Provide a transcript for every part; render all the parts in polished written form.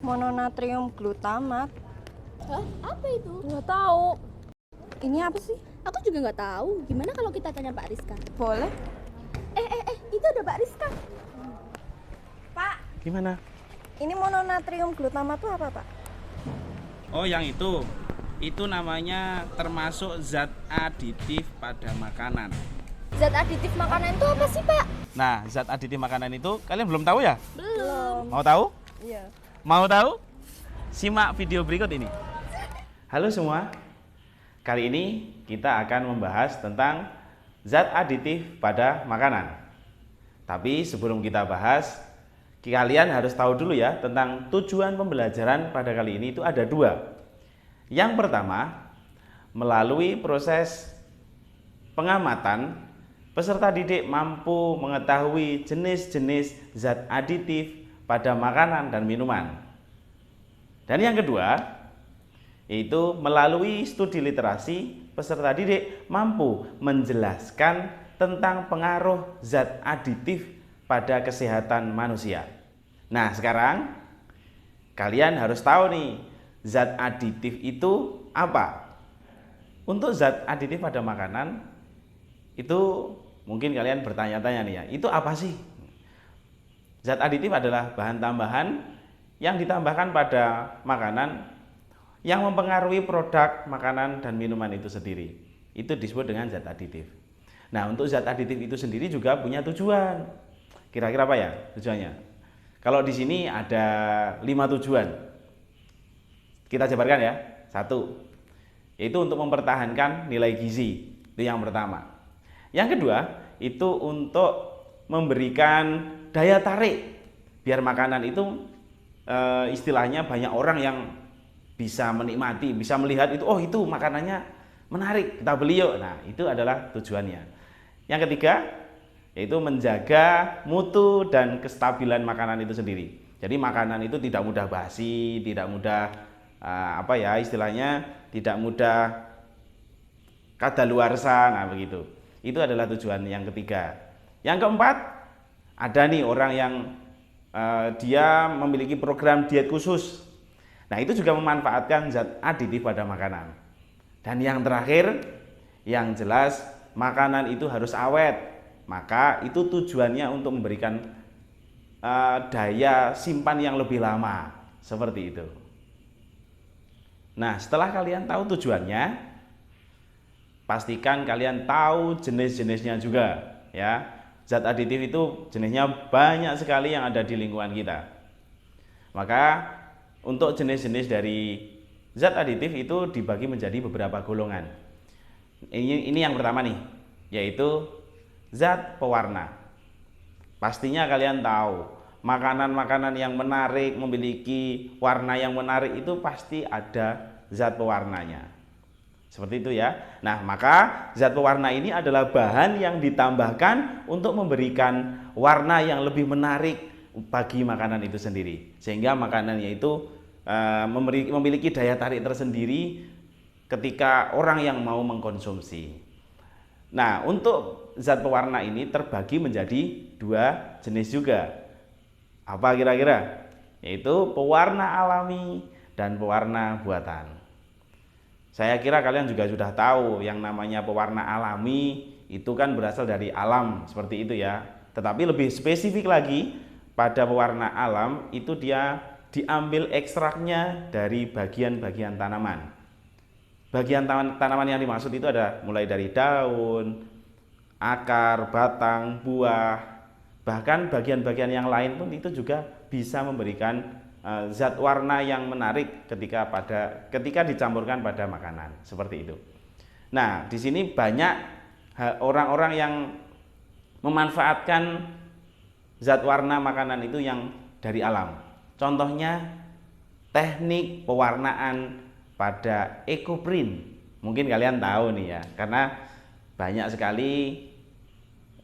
mononatrium glutamat. Hah? Apa itu? Nggak tahu. Ini apa sih? Aku juga nggak tahu. Gimana kalau kita tanya Pak Rizka? Boleh. Itu ada Pak Rizka. Pak, Gimana? ini mononatrium glutamat itu apa, Pak? Oh, yang itu. Itu namanya termasuk zat aditif pada makanan. Zat aditif makanan itu apa sih, Pak? Nah, zat aditif makanan itu kalian belum tahu ya? Belum. Mau tahu? Iya. Mau tahu? Simak video berikut ini. Halo semua. Kali ini kita akan membahas tentang zat aditif pada makanan. Tapi sebelum kita bahas, kalian harus tahu dulu ya tentang tujuan pembelajaran pada kali ini itu ada dua. Yang pertama, melalui proses pengamatan, peserta didik mampu mengetahui jenis-jenis zat aditif pada makanan dan minuman. Dan yang kedua, yaitu melalui studi literasi, peserta didik mampu menjelaskan tentang pengaruh zat aditif pada kesehatan manusia. Nah, sekarang kalian harus tahu nih, zat aditif itu apa? Untuk zat aditif pada makanan itu mungkin kalian bertanya-tanya nih ya, itu apa sih? Zat aditif adalah bahan tambahan yang ditambahkan pada makanan yang mempengaruhi produk makanan dan minuman itu sendiri. Itu disebut dengan zat aditif. Nah, untuk zat aditif itu sendiri juga punya tujuan. Kira-kira apa ya tujuannya? Kalau di sini ada 5 tujuan. Kita jabarkan ya. 1, yaitu untuk mempertahankan nilai gizi. Itu yang pertama. Yang kedua, itu untuk memberikan daya tarik biar makanan itu istilahnya banyak orang yang bisa menikmati, bisa melihat itu, oh itu makanannya menarik, kita beli yuk. Nah, itu adalah tujuannya. Yang ketiga, yaitu menjaga mutu dan kestabilan makanan itu sendiri. Jadi makanan itu tidak mudah basi, tidak mudah istilahnya tidak mudah kadaluarsa, nah begitu. Itu adalah tujuan yang ketiga. Yang keempat, ada nih orang yang dia memiliki program diet khusus. Nah, itu juga memanfaatkan zat aditif pada makanan. Dan yang terakhir, yang jelas makanan itu harus awet. Maka itu tujuannya untuk memberikan daya simpan yang lebih lama. Seperti itu. Nah, setelah kalian tahu tujuannya, pastikan kalian tahu jenis-jenisnya juga, ya. Zat aditif itu jenisnya banyak sekali yang ada di lingkungan kita. Maka untuk jenis-jenis dari zat aditif itu dibagi menjadi beberapa golongan. Ini yang pertama nih, yaitu zat pewarna. Pastinya kalian tahu, makanan-makanan yang menarik, memiliki warna yang menarik itu pasti ada zat pewarnanya. Seperti itu ya. Nah, maka zat pewarna ini adalah bahan yang ditambahkan untuk memberikan warna yang lebih menarik bagi makanan itu sendiri. Sehingga makanannya itu memiliki daya tarik tersendiri ketika orang yang mau mengkonsumsi. Nah, untuk zat pewarna ini terbagi menjadi 2 jenis juga. Apa kira-kira? Yaitu pewarna alami dan pewarna buatan. Saya kira kalian juga sudah tahu yang namanya pewarna alami itu kan berasal dari alam, seperti itu ya. Tetapi lebih spesifik lagi, pada pewarna alam itu dia diambil ekstraknya dari bagian-bagian tanaman. Bagian tanaman yang dimaksud itu ada mulai dari daun, akar, batang, buah, bahkan bagian-bagian yang lain pun itu juga bisa memberikan zat warna yang menarik ketika dicampurkan pada makanan, seperti itu. Nah, di sini banyak orang-orang yang memanfaatkan zat warna makanan itu yang dari alam. Contohnya teknik pewarnaan pada ekoprint. Mungkin kalian tahu nih ya, karena banyak sekali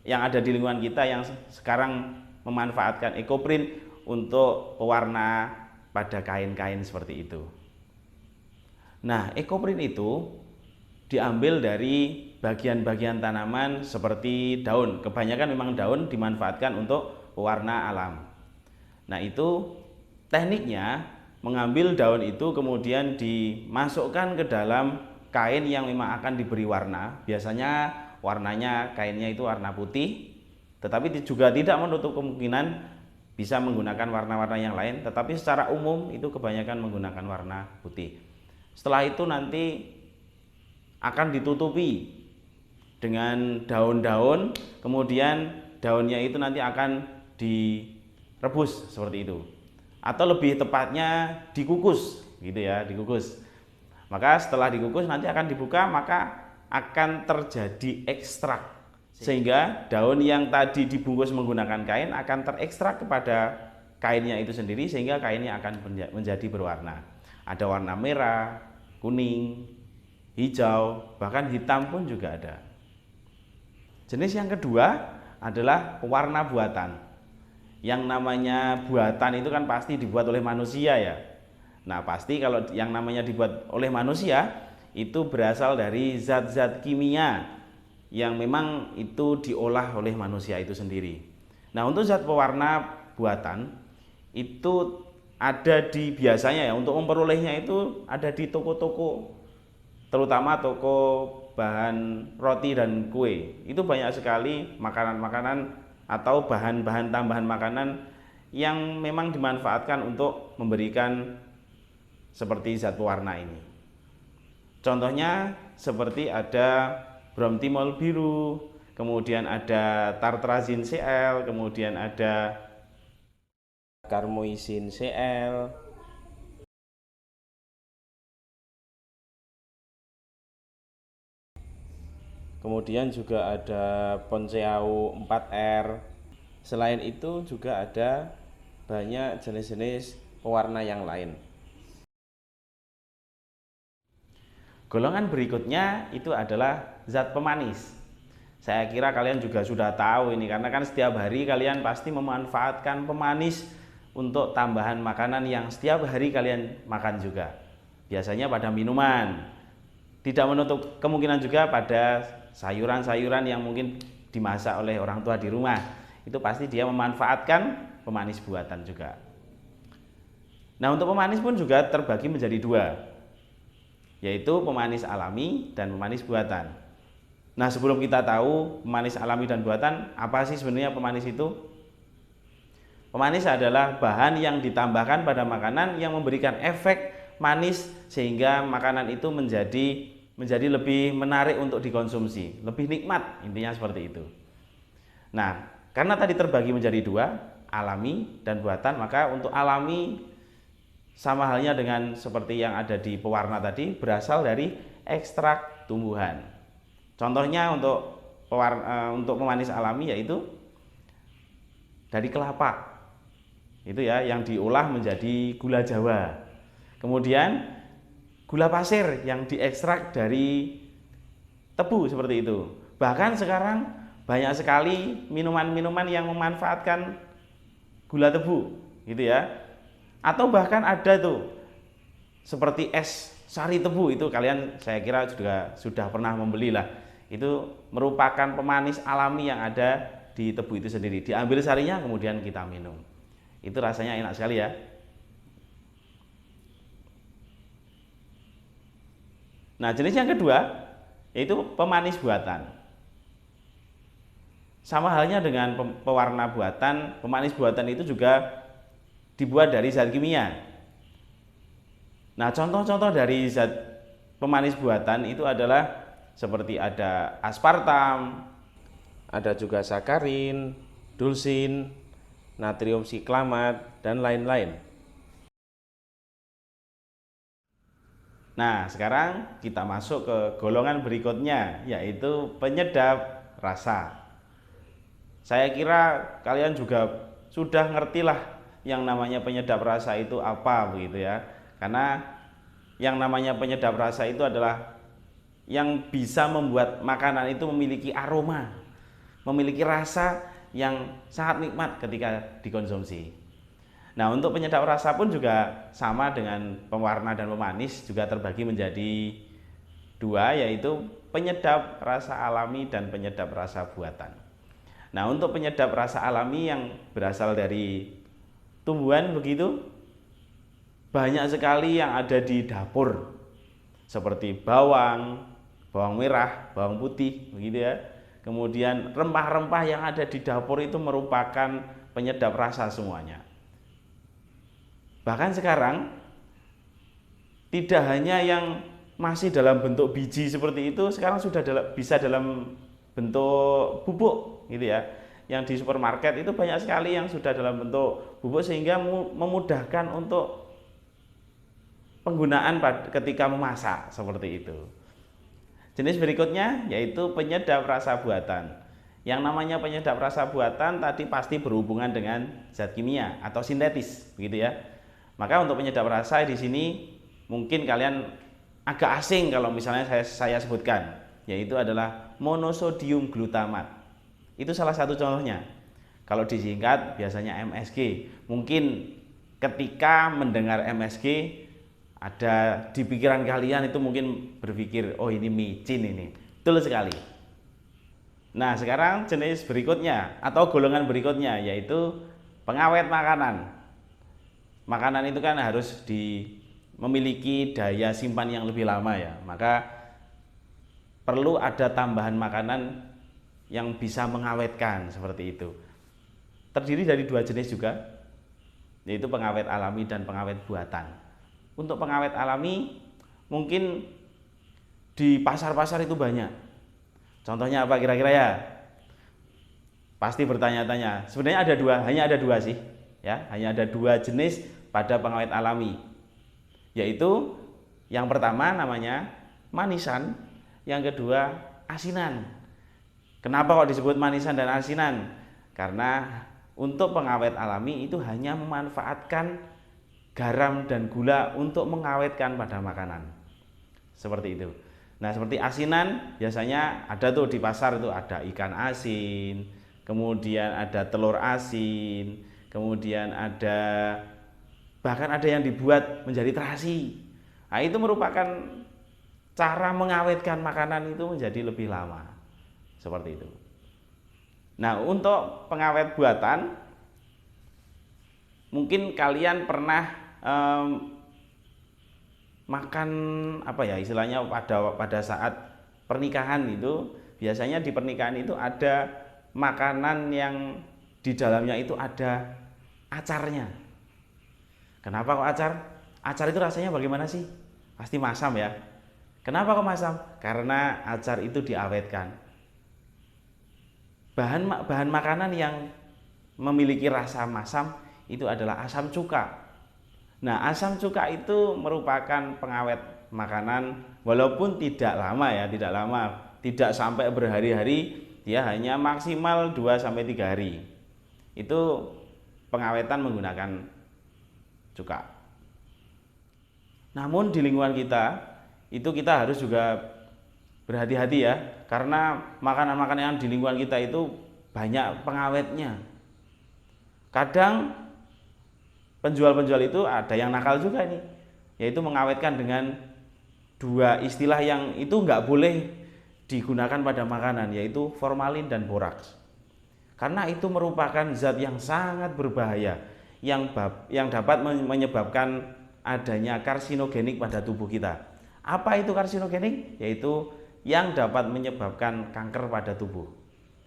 yang ada di lingkungan kita yang sekarang memanfaatkan ekoprint untuk pewarna pada kain-kain seperti itu. Nah, ekoprint itu diambil dari bagian-bagian tanaman seperti daun. Kebanyakan memang daun dimanfaatkan untuk pewarna alam. Nah, itu tekniknya mengambil daun itu kemudian dimasukkan ke dalam kain yang memang akan diberi warna. Biasanya warnanya kainnya itu warna putih, tetapi juga tidak menutup kemungkinan bisa menggunakan warna-warna yang lain, tetapi secara umum itu kebanyakan menggunakan warna putih. Setelah itu nanti akan ditutupi dengan daun-daun, kemudian daunnya itu nanti akan direbus seperti itu, atau lebih tepatnya dikukus gitu ya, dikukus. Maka setelah dikukus nanti akan dibuka, maka akan terjadi ekstrak, sehingga daun yang tadi dibungkus menggunakan kain akan terekstrak kepada kainnya itu sendiri, sehingga kainnya akan menjadi berwarna. Ada warna merah, kuning, hijau, bahkan hitam pun juga ada. Jenis yang kedua adalah pewarna buatan. Yang namanya buatan itu kan pasti dibuat oleh manusia ya. Nah, pasti kalau yang namanya dibuat oleh manusia itu berasal dari zat-zat kimia yang memang itu diolah oleh manusia itu sendiri. Nah, untuk zat pewarna buatan itu ada biasanya ya, untuk memperolehnya itu ada di toko-toko, terutama toko bahan roti dan kue. Itu banyak sekali makanan-makanan atau bahan-bahan tambahan makanan yang memang dimanfaatkan untuk memberikan seperti zat pewarna ini. Contohnya seperti ada bromtimol biru, kemudian ada tartrazin Cl, kemudian ada karmoisin Cl, kemudian juga ada Ponceau 4R. Selain itu juga ada banyak jenis-jenis pewarna yang lain. Golongan berikutnya itu adalah zat pemanis. Saya kira kalian juga sudah tahu ini, karena kan setiap hari kalian pasti memanfaatkan pemanis untuk tambahan makanan yang setiap hari kalian makan juga. Biasanya pada minuman. Tidak menutup kemungkinan juga pada sayuran-sayuran yang mungkin dimasak oleh orang tua di rumah. Itu pasti dia memanfaatkan pemanis buatan juga. Nah, untuk pemanis pun juga terbagi menjadi dua, yaitu pemanis alami dan pemanis buatan. Nah, sebelum kita tahu pemanis alami dan buatan, apa sih sebenarnya pemanis itu? Pemanis adalah bahan yang ditambahkan pada makanan yang memberikan efek manis sehingga makanan itu menjadi lebih menarik untuk dikonsumsi, lebih nikmat, intinya seperti itu. Nah, karena tadi terbagi menjadi dua, alami dan buatan, maka untuk alami sama halnya dengan seperti yang ada di pewarna tadi, berasal dari ekstrak tumbuhan. Contohnya untuk pemanis alami yaitu dari kelapa. Itu ya, yang diolah menjadi gula Jawa. Kemudian gula pasir yang diekstrak dari tebu seperti itu. Bahkan sekarang banyak sekali minuman-minuman yang memanfaatkan gula tebu, gitu ya. Atau bahkan ada tuh seperti es sari tebu, itu kalian saya kira juga sudah pernah membeli lah. Itu merupakan pemanis alami yang ada di tebu itu sendiri. Diambil sarinya kemudian kita minum. Itu rasanya enak sekali ya. Nah, jenis yang kedua yaitu pemanis buatan. Sama halnya dengan pewarna buatan, pemanis buatan itu juga dibuat dari zat kimia. Nah, contoh-contoh dari zat pemanis buatan itu adalah seperti ada aspartam, ada juga sakarin, dulsin, natrium siklamat, dan lain-lain. Nah, sekarang kita masuk ke golongan berikutnya, yaitu penyedap rasa. Saya kira kalian juga sudah ngertilah yang namanya penyedap rasa itu apa begitu ya. Karena yang namanya penyedap rasa itu adalah yang bisa membuat makanan itu memiliki aroma, memiliki rasa yang sangat nikmat ketika dikonsumsi. Nah, untuk penyedap rasa pun juga sama dengan pewarna dan pemanis, juga terbagi menjadi dua, yaitu penyedap rasa alami dan penyedap rasa buatan. Nah, untuk penyedap rasa alami yang berasal dari tumbuhan begitu, banyak sekali yang ada di dapur, seperti bawang, bawang merah, bawang putih, begitu ya. Kemudian rempah-rempah yang ada di dapur itu merupakan penyedap rasa semuanya. Bahkan sekarang tidak hanya yang masih dalam bentuk biji seperti itu, sekarang sudah bisa dalam bentuk bubuk gitu ya. Yang di supermarket itu banyak sekali yang sudah dalam bentuk bubuk, sehingga memudahkan untuk penggunaan ketika memasak seperti itu. Jenis berikutnya yaitu penyedap rasa buatan. Yang namanya penyedap rasa buatan tadi pasti berhubungan dengan zat kimia atau sintetis, begitu ya. Maka untuk penyedap rasa di sini mungkin kalian agak asing kalau misalnya saya sebutkan, yaitu adalah monosodium glutamat. Itu salah satu contohnya. Kalau disingkat biasanya MSG. Mungkin ketika mendengar MSG, ada di pikiran kalian itu mungkin berpikir, oh ini micin ini. Betul sekali. Nah sekarang jenis berikutnya atau golongan berikutnya yaitu pengawet makanan. Makanan itu kan harus memiliki daya simpan yang lebih lama ya. Maka perlu ada tambahan makanan yang bisa mengawetkan seperti itu. Terdiri dari dua jenis juga, yaitu pengawet alami dan pengawet buatan. Untuk pengawet alami mungkin di pasar-pasar itu banyak. Contohnya apa kira-kira ya? Pasti bertanya-tanya. Sebenarnya ada dua, hanya ada dua sih, ya, hanya ada dua jenis pada pengawet alami. Yaitu yang pertama namanya manisan, yang kedua asinan. Kenapa kok disebut manisan dan asinan? Karena untuk pengawet alami itu hanya memanfaatkan garam dan gula untuk mengawetkan pada makanan. Seperti itu. Nah, seperti asinan biasanya ada tuh di pasar, itu ada ikan asin, kemudian ada telur asin, kemudian bahkan ada yang dibuat menjadi terasi. Nah, itu merupakan cara mengawetkan makanan itu menjadi lebih lama. Seperti itu. Nah, untuk pengawet buatan, mungkin kalian pernah makan apa ya istilahnya pada saat pernikahan itu, biasanya di pernikahan itu ada makanan yang di dalamnya itu ada acarnya. Kenapa kok acar? Acar itu rasanya bagaimana sih? Pasti masam ya. Kenapa kok masam? Karena acar itu diawetkan. Bahan makanan yang memiliki rasa masam itu adalah asam cuka. Nah, asam cuka itu merupakan pengawet makanan walaupun tidak lama ya, tidak sampai berhari-hari, dia hanya maksimal 2-3 hari. Itu pengawetan menggunakan cuka. Namun di lingkungan kita itu kita harus juga berhati-hati ya, karena makanan-makanan yang di lingkungan kita itu banyak pengawetnya. Kadang penjual-penjual itu ada yang nakal juga nih, yaitu mengawetkan dengan dua istilah yang itu nggak boleh digunakan pada makanan, yaitu formalin dan boraks. Karena itu merupakan zat yang sangat berbahaya yang dapat menyebabkan adanya karsinogenik pada tubuh kita. Apa itu karsinogenik? Yaitu yang dapat menyebabkan kanker pada tubuh.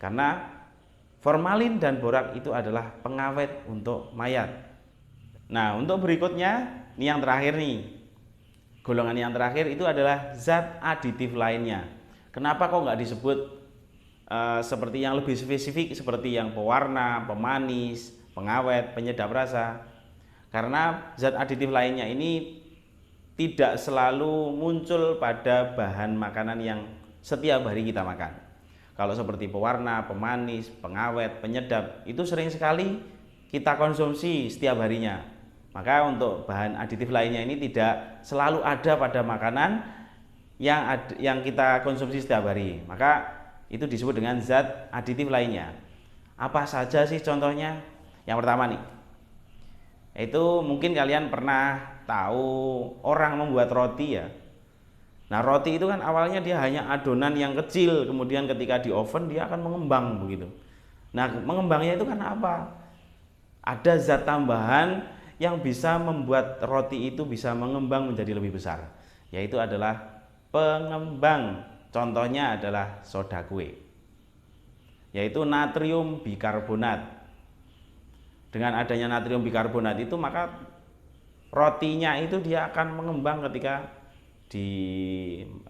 Karena formalin dan borak itu adalah pengawet untuk mayat. Nah, untuk berikutnya, ini yang terakhir nih. Golongan yang terakhir itu adalah zat aditif lainnya. Kenapa kok nggak disebut seperti yang lebih spesifik, seperti yang pewarna, pemanis, pengawet, penyedap rasa? Karena zat aditif lainnya ini tidak selalu muncul pada bahan makanan yang setiap hari kita makan. Kalau seperti pewarna, pemanis, pengawet, penyedap, itu sering sekali kita konsumsi setiap harinya. Maka untuk bahan aditif lainnya ini tidak selalu ada pada makanan yang kita konsumsi setiap hari. Maka itu disebut dengan zat aditif lainnya. Apa saja sih contohnya? Yang pertama nih, itu mungkin kalian pernah tahu orang membuat roti ya. Nah, roti itu kan awalnya dia hanya adonan yang kecil, kemudian ketika di oven dia akan mengembang begitu. Nah, mengembangnya itu karena apa? Ada zat tambahan yang bisa membuat roti itu bisa mengembang menjadi lebih besar, yaitu adalah pengembang. Contohnya adalah soda kue, yaitu natrium bikarbonat. Dengan adanya natrium bikarbonat itu, maka rotinya itu dia akan mengembang ketika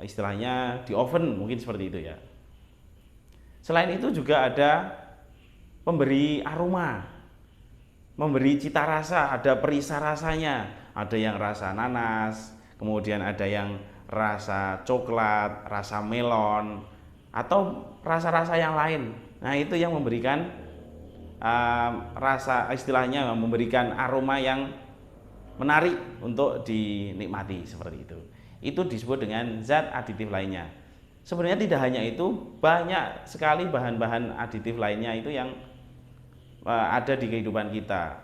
istilahnya di oven, mungkin seperti itu ya. Selain itu juga ada pemberi aroma, memberi cita rasa, ada perisa rasanya, ada yang rasa nanas, kemudian ada yang rasa coklat, rasa melon, atau rasa-rasa yang lain. Nah, itu yang memberikan rasa, istilahnya memberikan aroma yang menarik untuk dinikmati, seperti itu. Itu disebut dengan zat aditif lainnya. Sebenarnya tidak hanya itu, banyak sekali bahan-bahan aditif lainnya itu yang ada di kehidupan kita.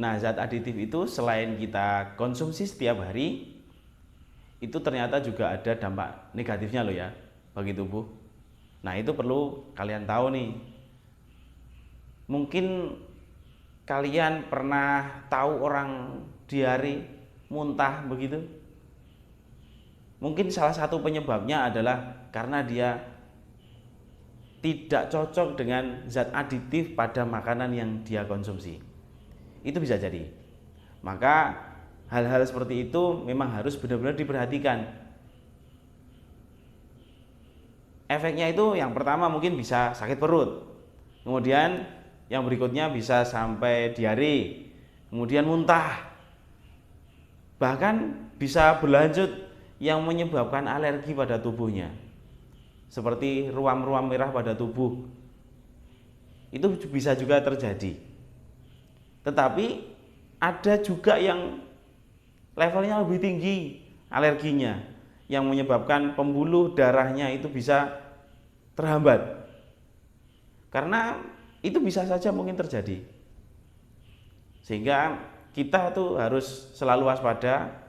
Nah, zat aditif itu selain kita konsumsi setiap hari, itu ternyata juga ada dampak negatifnya loh ya bagi tubuh. Nah, itu perlu kalian tahu nih. Mungkin kalian pernah tahu orang diare, muntah begitu? Mungkin salah satu penyebabnya adalah karena dia tidak cocok dengan zat aditif pada makanan yang dia konsumsi. Itu bisa jadi. Maka hal-hal seperti itu memang harus benar-benar diperhatikan. Efeknya itu yang pertama mungkin bisa sakit perut. Kemudian yang berikutnya bisa sampai diare. Kemudian muntah. Bahkan bisa berlanjut yang menyebabkan alergi pada tubuhnya, seperti ruam-ruam merah pada tubuh. Itu bisa juga terjadi. Tetapi ada juga yang levelnya lebih tinggi alerginya, yang menyebabkan pembuluh darahnya itu bisa terhambat. Karena itu bisa saja mungkin terjadi. Sehingga kita tuh harus selalu waspada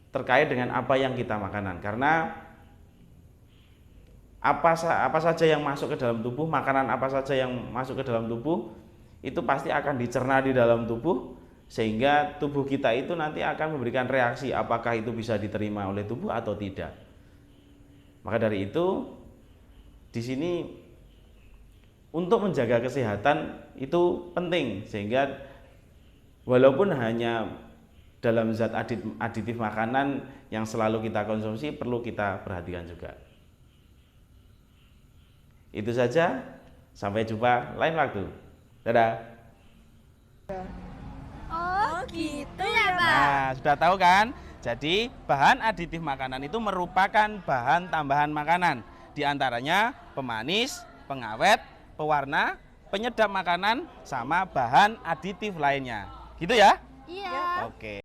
terkait dengan apa yang kita makanan, karena apa saja yang masuk ke dalam tubuh, makanan apa saja yang masuk ke dalam tubuh itu pasti akan dicerna di dalam tubuh, sehingga tubuh kita itu nanti akan memberikan reaksi apakah itu bisa diterima oleh tubuh atau tidak. Maka dari itu di sini untuk menjaga kesehatan itu penting, sehingga walaupun hanya dalam zat aditif makanan yang selalu kita konsumsi, perlu kita perhatikan juga. Itu saja, sampai jumpa lain waktu. Dadah. Oh gitu ya Pak. Nah, sudah tahu kan? Jadi bahan aditif makanan itu merupakan bahan tambahan makanan. Di antaranya pemanis, pengawet, pewarna, penyedap makanan, sama bahan aditif lainnya. Gitu ya? Iya. Oke.